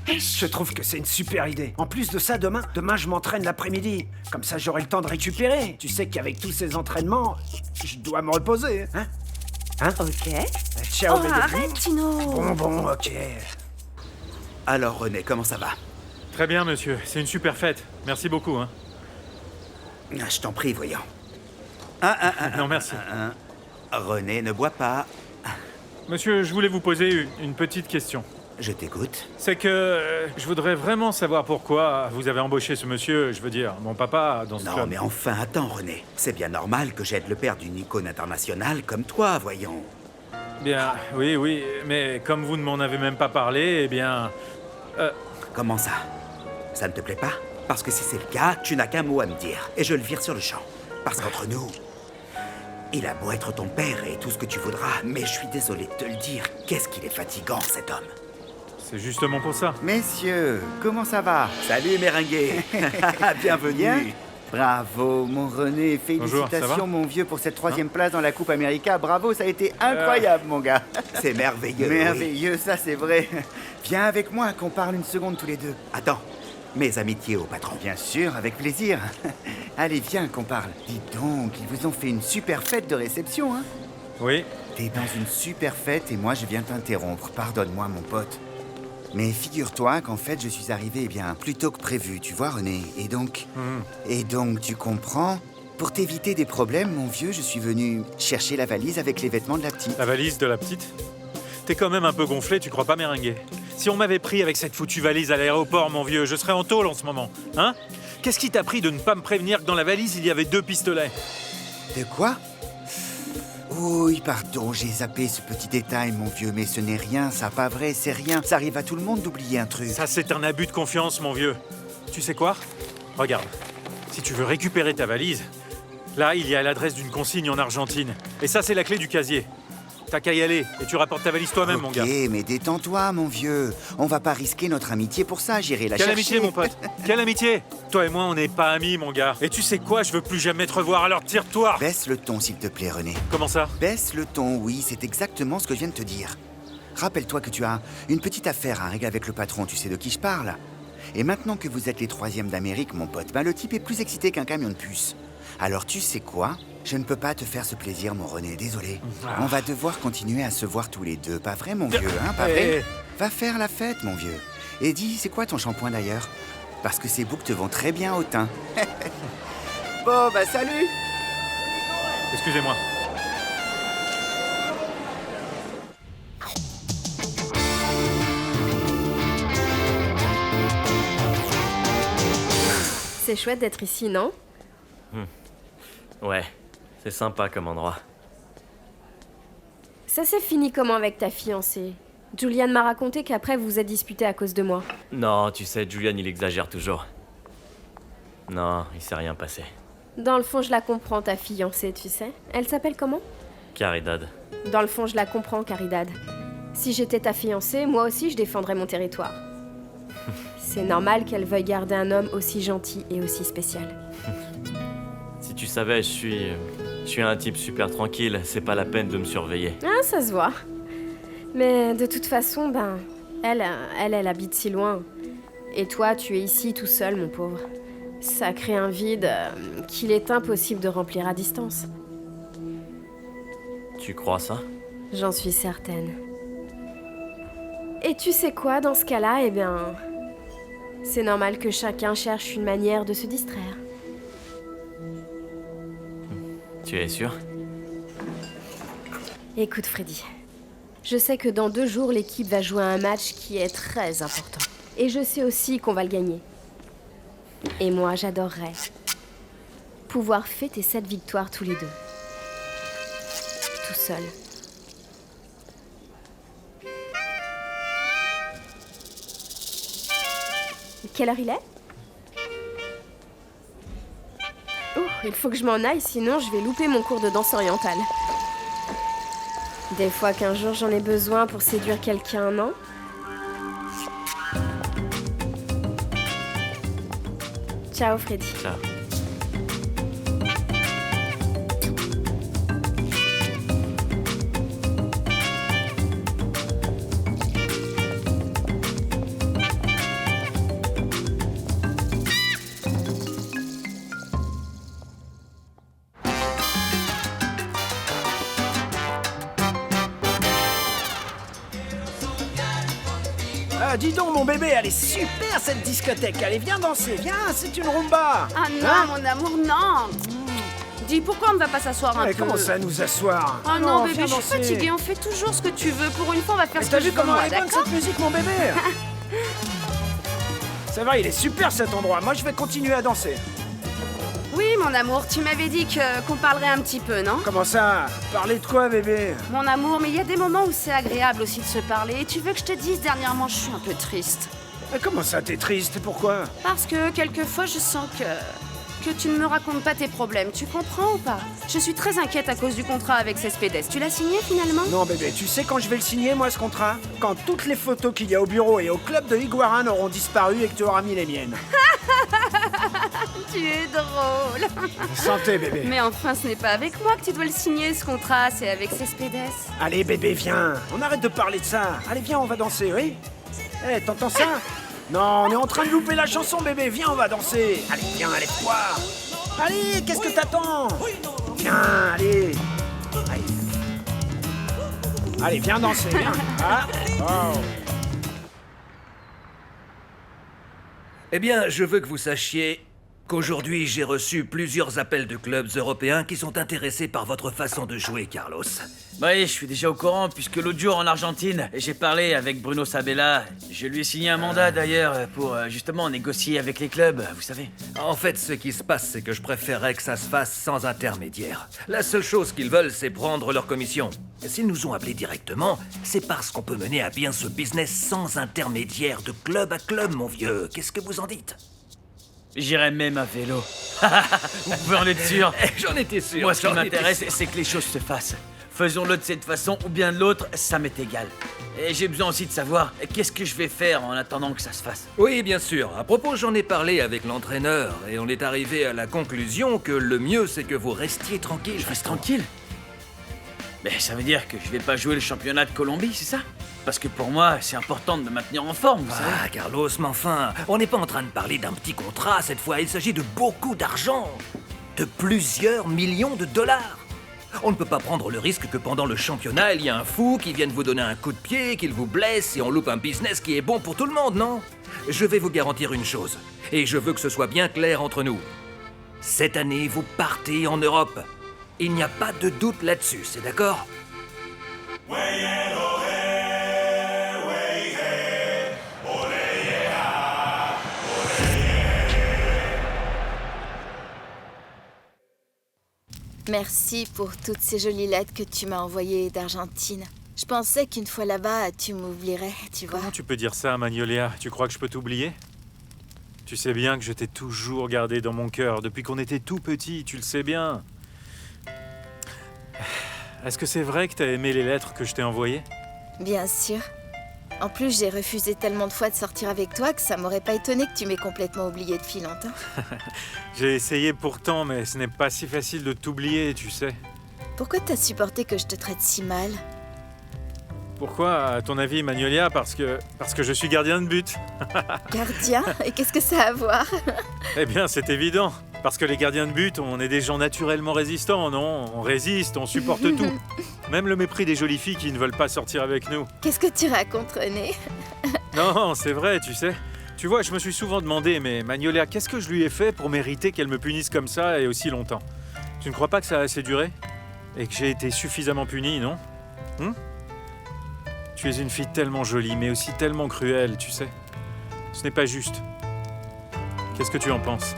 Je trouve que c'est une super idée. En plus de ça, demain je m'entraîne l'après-midi. Comme ça, j'aurai le temps de récupérer. Tu sais qu'avec tous ces entraînements, je dois me reposer, hein? Ok. Ciao, Oh, bébé. arrête, Tino. Bon, ok. Alors, René, comment ça va? Très bien, monsieur. C'est une super fête. Merci beaucoup, hein. Je t'en prie, voyons. Non, merci. René, ne bois pas. Monsieur, je voulais vous poser une petite question. Je t'écoute. C'est que je voudrais vraiment savoir pourquoi vous avez embauché ce monsieur, je veux dire, mon papa, dans ce Non, club. mais enfin, attends, René. C'est bien normal que j'aide le père d'une icône internationale comme toi, voyons. Bien, oui, mais comme vous ne m'en avez même pas parlé, eh bien... Comment ça? Ça ne te plaît pas? Parce que si c'est le cas, tu n'as qu'un mot à me dire, et je le vire sur le champ. Parce qu'entre nous, il a beau être ton père et tout ce que tu voudras, mais je suis désolé de te le dire, qu'est-ce qu'il est fatigant, cet homme. C'est justement pour ça. Messieurs, comment ça va? Salut, Méringuet. Bienvenue. Bien. Bravo, mon René. Bonjour, ça Félicitations, va mon vieux, pour cette 3e place dans la Coupe América. Bravo, ça a été incroyable, mon gars. C'est merveilleux. Merveilleux, ça c'est vrai. Viens avec moi, qu'on parle une seconde tous les deux. Attends, mes amitiés au patron. Bien sûr, avec plaisir. Allez, viens qu'on parle. Dis donc, ils vous ont fait une super fête de réception, hein? Oui. T'es dans une super fête et moi je viens t'interrompre. Pardonne-moi, mon pote. Mais figure-toi qu'en fait, je suis arrivé, plus tôt que prévu, tu vois, René. Et donc, tu comprends? Pour t'éviter des problèmes, mon vieux, je suis venu chercher la valise avec les vêtements de la petite. La valise de la petite? T'es quand même un peu gonflé, tu crois pas, Méringuet? Si on m'avait pris avec cette foutue valise à l'aéroport, mon vieux, je serais en tôle en ce moment, hein? Qu'est-ce qui t'a pris de ne pas me prévenir que dans la valise, il y avait 2 pistolets? De quoi? Oui, pardon, j'ai zappé ce petit détail, mon vieux, mais ce n'est rien, ça, pas vrai, c'est rien. Ça arrive à tout le monde d'oublier un truc. Ça, c'est un abus de confiance, mon vieux. Tu sais quoi? Regarde, si tu veux récupérer ta valise, là, il y a l'adresse d'une consigne en Argentine. Et ça, c'est la clé du casier. T'as qu'à y aller, et tu rapportes ta valise toi-même, mon gars. Ok, mais détends-toi, mon vieux. On va pas risquer notre amitié pour ça, j'irai la Quelle chercher. amitié, mon pote? Quelle amitié? Toi et moi, on n'est pas amis, mon gars. Et tu sais quoi? Je veux plus jamais te revoir, alors tire-toi! Baisse le ton, s'il te plaît, René. Comment ça? Baisse le ton, oui, c'est exactement ce que je viens de te dire. Rappelle-toi que tu as une petite affaire à régler avec le patron, tu sais de qui je parle. Et maintenant que vous êtes les 3e d'Amérique, mon pote, le type est plus excité qu'un camion de puce. Alors tu sais quoi? Je ne peux pas te faire ce plaisir, mon René, désolé. On va devoir continuer à se voir tous les deux, pas vrai, mon vieux, hein, pas vrai? Va faire la fête, mon vieux. Et dis, c'est quoi ton shampoing d'ailleurs? Parce que ces boucles te vont très bien au teint. Bon, bah salut! Excusez-moi. C'est chouette d'être ici, non? Ouais, c'est sympa comme endroit. Ça s'est fini comment avec ta fiancée? Julian m'a raconté qu'après vous vous êtes disputé à cause de moi. Non, tu sais, Julian, il exagère toujours. Non, il s'est rien passé. Dans le fond, je la comprends, ta fiancée, tu sais. Elle s'appelle comment? Caridad. Dans le fond, je la comprends, Caridad. Si j'étais ta fiancée, moi aussi, je défendrais mon territoire. C'est normal qu'elle veuille garder un homme aussi gentil et aussi spécial. Si tu savais, je suis un type super tranquille, c'est pas la peine de me surveiller. Ah, ça se voit. Mais de toute façon, elle habite si loin. Et toi, tu es ici tout seul, mon pauvre. Ça crée un vide qu'il est impossible de remplir à distance. Tu crois ça? J'en suis certaine. Et tu sais quoi, dans ce cas-là, c'est normal que chacun cherche une manière de se distraire. Tu es sûr? Écoute, Freddy. Je sais que dans 2 jours, l'équipe va jouer à un match qui est très important. Et je sais aussi qu'on va le gagner. Et moi, j'adorerais pouvoir fêter cette victoire tous les deux. Tout seul. Quelle heure il est? Oh, il faut que je m'en aille, sinon je vais louper mon cours de danse orientale. Des fois qu'un jour j'en ai besoin pour séduire quelqu'un, non? Ciao, Freddy. Ciao. Ah, dis donc, mon bébé, elle est super cette discothèque. Allez, viens danser, viens, c'est une rumba. Ah non, Hein? mon amour, non. Dis, pourquoi on ne va pas s'asseoir un Mais peu? comment ça, nous asseoir? Oh non, bébé, viens je suis danser. fatiguée. On fait toujours ce que tu veux. Pour une fois, on va faire Mais ce t'as que vu je veux comment moi, elle est bonne d'accord? cette musique, mon bébé? Ça va, il est super cet endroit. Moi, je vais continuer à danser. Oui, mon amour, tu m'avais dit qu'on parlerait un petit peu, non? Comment ça? Parler de quoi, bébé? Mon amour, mais il y a des moments où c'est agréable aussi de se parler. Et tu veux que je te dise, dernièrement, je suis un peu triste. Mais comment ça, t'es triste? Pourquoi? Parce que quelquefois, je sens que tu ne me racontes pas tes problèmes. Tu comprends ou pas? Je suis très inquiète à cause du contrat avec Cespedes. Tu l'as signé finalement? Non, bébé, tu sais quand je vais le signer, moi, ce contrat? Quand toutes les photos qu'il y a au bureau et au club de Iguaran auront disparu et que tu auras mis les miennes. Tu es drôle. Santé, bébé. Mais enfin, ce n'est pas avec moi que tu dois le signer, ce contrat. C'est avec Cespedes. Allez, bébé, viens. On arrête de parler de ça. Allez, viens, on va danser, oui? Eh, t'entends ça? Non, on est en train de louper la chanson, bébé. Viens, on va danser. Allez, viens, lève-toi. Allez, qu'est-ce que t'attends? Viens, allez. Allez, viens danser, viens. Ah. Oh. Eh bien, je veux que vous sachiez qu'aujourd'hui j'ai reçu plusieurs appels de clubs européens qui sont intéressés par votre façon de jouer, Carlos. Oui, je suis déjà au courant, puisque l'autre jour en Argentine, j'ai parlé avec Bruno Sabella. Je lui ai signé un mandat d'ailleurs pour justement négocier avec les clubs, vous savez. En fait, ce qui se passe, c'est que je préférerais que ça se fasse sans intermédiaire. La seule chose qu'ils veulent, c'est prendre leur commission. S'ils nous ont appelés directement, c'est parce qu'on peut mener à bien ce business sans intermédiaire, de club à club, mon vieux. Qu'est-ce que vous en dites? J'irai même à vélo. Vous pouvez en être sûr. J'en étais sûr. Moi, ce qui m'intéresse, c'est que les choses se fassent. Faisons-le de cette façon ou bien de l'autre, ça m'est égal. Et j'ai besoin aussi de savoir qu'est-ce que je vais faire en attendant que ça se fasse. Oui, bien sûr. À propos, j'en ai parlé avec l'entraîneur et on est arrivé à la conclusion que le mieux, c'est que vous restiez tranquille. Je reste tranquille? Mais ça veut dire que je vais pas jouer le championnat de Colombie, c'est ça? Parce que pour moi, c'est important de me maintenir en forme, vous savez. Ah, Carlos, mais enfin, on n'est pas en train de parler d'un petit contrat cette fois. Il s'agit de beaucoup d'argent. De plusieurs millions de dollars. On ne peut pas prendre le risque que pendant le championnat, il y a un fou qui vienne vous donner un coup de pied, qu'il vous blesse et on loupe un business qui est bon pour tout le monde, non? Je vais vous garantir une chose, et je veux que ce soit bien clair entre nous. Cette année, vous partez en Europe. Il n'y a pas de doute là-dessus, c'est d'accord? Merci pour toutes ces jolies lettres que tu m'as envoyées d'Argentine. Je pensais qu'une fois là-bas, tu m'oublierais, tu vois. Comment tu peux dire ça, Magnolia? Tu crois que je peux t'oublier? Tu sais bien que je t'ai toujours gardé dans mon cœur, depuis qu'on était tout petits, tu le sais bien. Est-ce que c'est vrai que t'as aimé les lettres que je t'ai envoyées? Bien sûr. En plus, j'ai refusé tellement de fois de sortir avec toi que ça m'aurait pas étonné que tu m'aies complètement oublié depuis longtemps. J'ai essayé pourtant, mais ce n'est pas si facile de t'oublier, tu sais. Pourquoi t'as supporté que je te traite si mal? Pourquoi, à ton avis, Magnolia? Parce que je suis gardien de but. Gardien? Et qu'est-ce que ça a à voir? Eh bien, c'est évident. Parce que les gardiens de but, on est des gens naturellement résistants, non? On résiste, on supporte tout. Même le mépris des jolies filles qui ne veulent pas sortir avec nous. Qu'est-ce que tu racontes, René? Non, c'est vrai, tu sais. Tu vois, je me suis souvent demandé, mais Magnolia, qu'est-ce que je lui ai fait pour mériter qu'elle me punisse comme ça et aussi longtemps? Tu ne crois pas que ça a assez duré? Et que j'ai été suffisamment puni, non? Tu es une fille tellement jolie, mais aussi tellement cruelle, tu sais. Ce n'est pas juste. Qu'est-ce que tu en penses?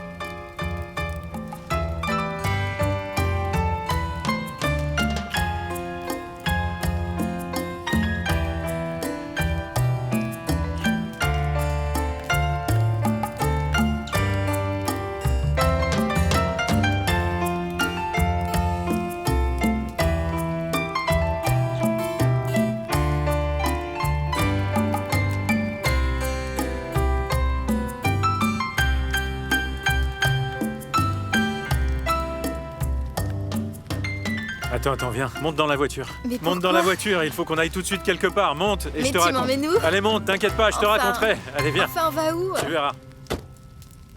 Attends, viens, monte dans la voiture. Mais monte dans la voiture, il faut qu'on aille tout de suite quelque part. Monte et mais je te raconte. m'emmènes où? Allez, monte, t'inquiète pas, je te raconterai. Allez, viens. Enfin, on va où? Tu verras.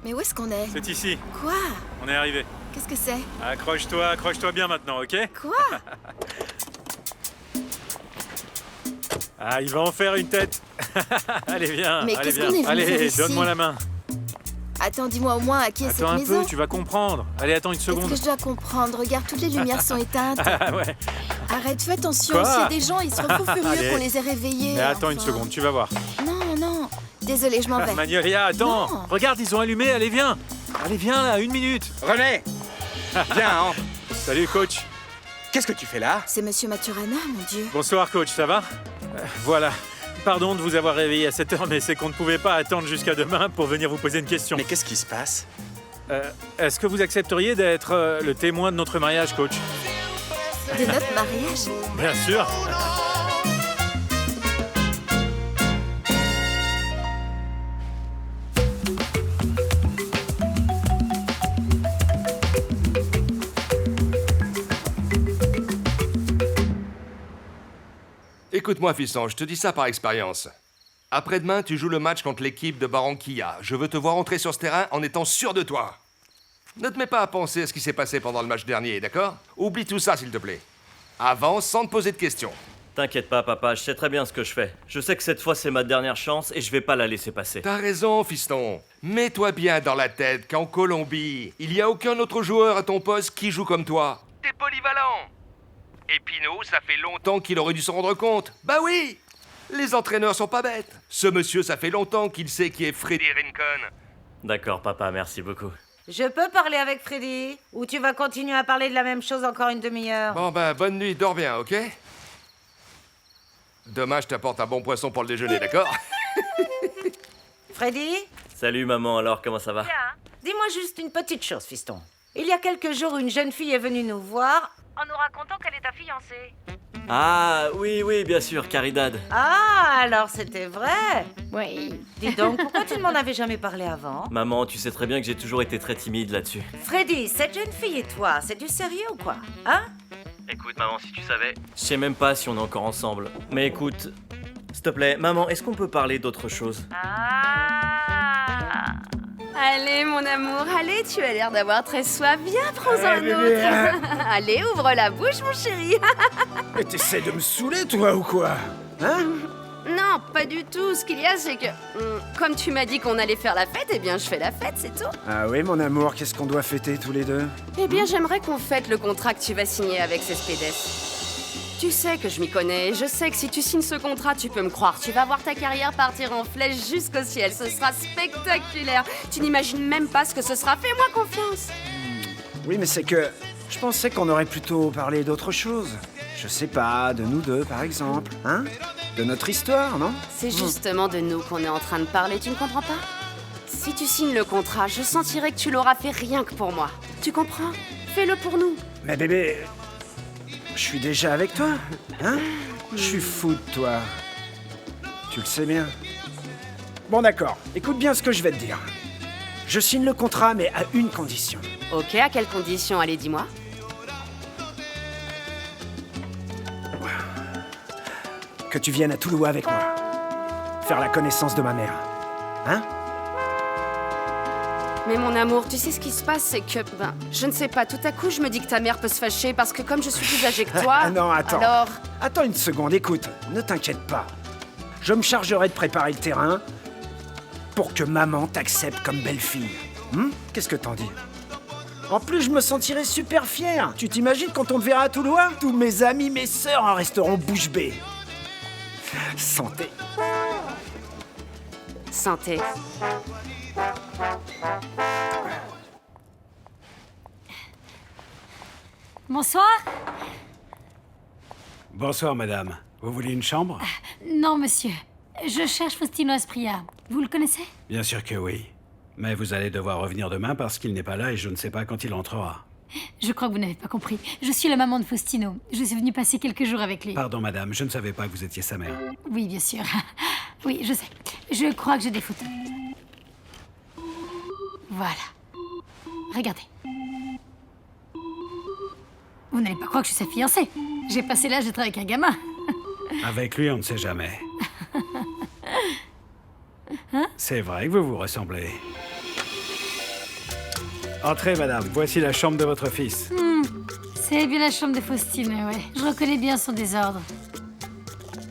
Mais où est-ce qu'on est? C'est ici. Quoi? On est arrivé. Qu'est-ce que c'est? Accroche-toi bien maintenant, ok? Quoi? Ah, il va en faire une tête. Allez, viens. Mais allez, qu'est-ce qu'on est venu faire Allez, ici? donne-moi la main. Attends, dis-moi au moins à qui est cette Attends un maison? peu, tu vas comprendre. Allez, attends une seconde. Qu'est-ce que je dois comprendre? Regarde, toutes les lumières sont éteintes. Ah ouais. Arrête, fais attention. Quoi? S'il y a des gens, ils seront fous furieux Allez. qu'on les ait réveillés. Mais attends une enfin. seconde, tu vas voir. Non. Désolée, je m'en vais. Magnolia, attends. Non. Regarde, ils ont allumé. Allez, viens. Allez, viens là, 1 minute. René! Viens, hein. Salut, coach. Qu'est-ce que tu fais là? C'est Monsieur Maturana, mon Dieu. Bonsoir, coach, ça va? Voilà. Pardon de vous avoir réveillé à cette heure, mais c'est qu'on ne pouvait pas attendre jusqu'à demain pour venir vous poser une question. Mais qu'est-ce qui se passe? Est-ce que vous accepteriez d'être le témoin de notre mariage, coach? De notre mariage? Bien sûr. Écoute-moi, fiston, je te dis ça par expérience. Après-demain, tu joues le match contre l'équipe de Barranquilla. Je veux te voir entrer sur ce terrain en étant sûr de toi. Ne te mets pas à penser à ce qui s'est passé pendant le match dernier, d'accord? Oublie tout ça, s'il te plaît. Avance sans te poser de questions. T'inquiète pas, papa, je sais très bien ce que je fais. Je sais que cette fois, c'est ma dernière chance et je vais pas la laisser passer. T'as raison, fiston. Mets-toi bien dans la tête qu'en Colombie, il y a aucun autre joueur à ton poste qui joue comme toi. T'es polyvalent. Et Pino, ça fait longtemps qu'il aurait dû s'en rendre compte. Bah oui, les entraîneurs sont pas bêtes. Ce monsieur, ça fait longtemps qu'il sait qui est Freddy Rincon. D'accord, papa, merci beaucoup. Je peux parler avec Freddy? Ou tu vas continuer à parler de la même chose encore une demi-heure? Bon ben, bonne nuit, dors bien, ok? Demain, je t'apporte un bon poisson pour le déjeuner, d'accord? Freddy? Salut, maman, alors, comment ça va? Bien. Dis-moi juste une petite chose, fiston. Il y a quelques jours, une jeune fille est venue nous voir en nous racontant qu'elle est ta fiancée. Ah, oui, bien sûr, Caridad. Ah, alors c'était vrai? Oui. Dis donc, pourquoi tu ne m'en avais jamais parlé avant? Maman, tu sais très bien que j'ai toujours été très timide là-dessus. Freddy, cette jeune fille et toi, c'est du sérieux ou quoi? Hein? Écoute, maman, si tu savais... Je sais même pas si on est encore ensemble. Mais écoute, s'il te plaît, maman, est-ce qu'on peut parler d'autre chose? Allez, mon amour, allez, tu as l'air d'avoir très soif. Viens, prends-en un bébé, autre. Allez, ouvre la bouche, mon chéri. Mais t'essaies de me saouler, toi, ou quoi? Hein? Non, pas du tout. Ce qu'il y a, c'est que, comme tu m'as dit qu'on allait faire la fête, eh bien, je fais la fête, c'est tout. Ah oui, mon amour, qu'est-ce qu'on doit fêter tous les deux? Eh bien, j'aimerais qu'on fête le contrat que tu vas signer avec Cespedes. Tu sais que je m'y connais, je sais que si tu signes ce contrat, tu peux me croire. Tu vas voir ta carrière partir en flèche jusqu'au ciel. Ce sera spectaculaire. Tu n'imagines même pas ce que ce sera. Fais-moi confiance. Oui, mais c'est que je pensais qu'on aurait plutôt parlé d'autre chose. Je sais pas, de nous deux, par exemple. Hein? De notre histoire, non? C'est justement de nous qu'on est en train de parler, tu ne comprends pas? Si tu signes le contrat, je sentirai que tu l'auras fait rien que pour moi. Tu comprends? Fais-le pour nous. Mais bébé, je suis déjà avec toi, hein? Je suis fou de toi. Tu le sais bien. Bon d'accord, écoute bien ce que je vais te dire. Je signe le contrat, mais à une condition. Ok, à quelle condition? Allez, dis-moi. Que tu viennes à Toulouse avec moi. Faire la connaissance de ma mère. Hein? Mais mon amour, tu sais ce qui se passe, c'est que, je ne sais pas, tout à coup, je me dis que ta mère peut se fâcher parce que comme je suis plus âgée que toi... Ah non, attends. Alors... Attends une seconde, écoute, ne t'inquiète pas. Je me chargerai de préparer le terrain pour que maman t'accepte comme belle-fille. Qu'est-ce que t'en dis? En plus, je me sentirai super fier. Tu t'imagines quand on te verra à Toulouse? Tous mes amis, mes sœurs en resteront bouche bée. Santé. Santé. Bonsoir. Bonsoir, madame. Vous voulez une chambre? Non, monsieur. Je cherche Faustino Aspria. Vous le connaissez? Bien sûr que oui. Mais vous allez devoir revenir demain parce qu'il n'est pas là et je ne sais pas quand il entrera. Je crois que vous n'avez pas compris. Je suis la maman de Faustino. Je suis venue passer quelques jours avec lui. Pardon, madame, je ne savais pas que vous étiez sa mère. Oui, bien sûr. Oui, je sais. Je crois que j'ai des photos. Voilà. Regardez. Vous n'allez pas croire que je suis sa fiancée. J'ai passé l'âge d'être avec un gamin. Avec lui, on ne sait jamais. Hein? C'est vrai que vous vous ressemblez. Entrez, madame. Voici la chambre de votre fils. C'est bien la chambre de Faustino, ouais. Je reconnais bien son désordre.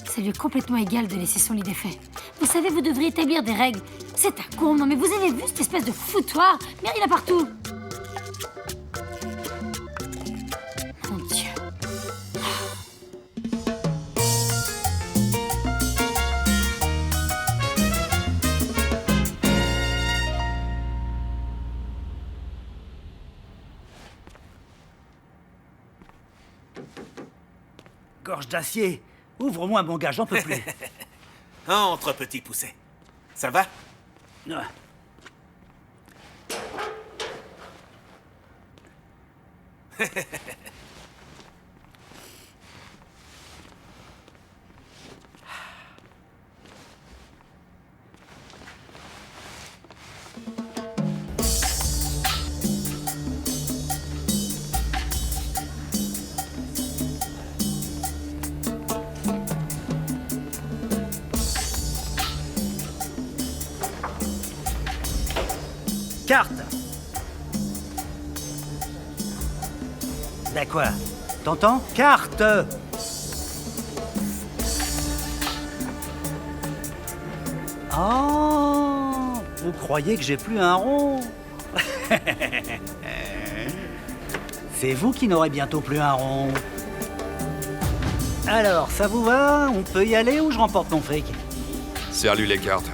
Ça lui est complètement égal de laisser son lit défait. Vous savez, vous devriez établir des règles. C'est un con, non mais vous avez vu cette espèce de foutoir? Mais il y en a partout. Mon Dieu. Gorge d'acier. Ouvre-moi, mon gars, j'en peux plus. Entre, petit poucet. Ça va? Carte. Bah quoi? T'entends? Carte. Oh, vous croyez que j'ai plus un rond? C'est vous qui n'aurez bientôt plus un rond. Alors, ça vous va? On peut y aller ou je remporte mon fric? Serre-lui les cartes.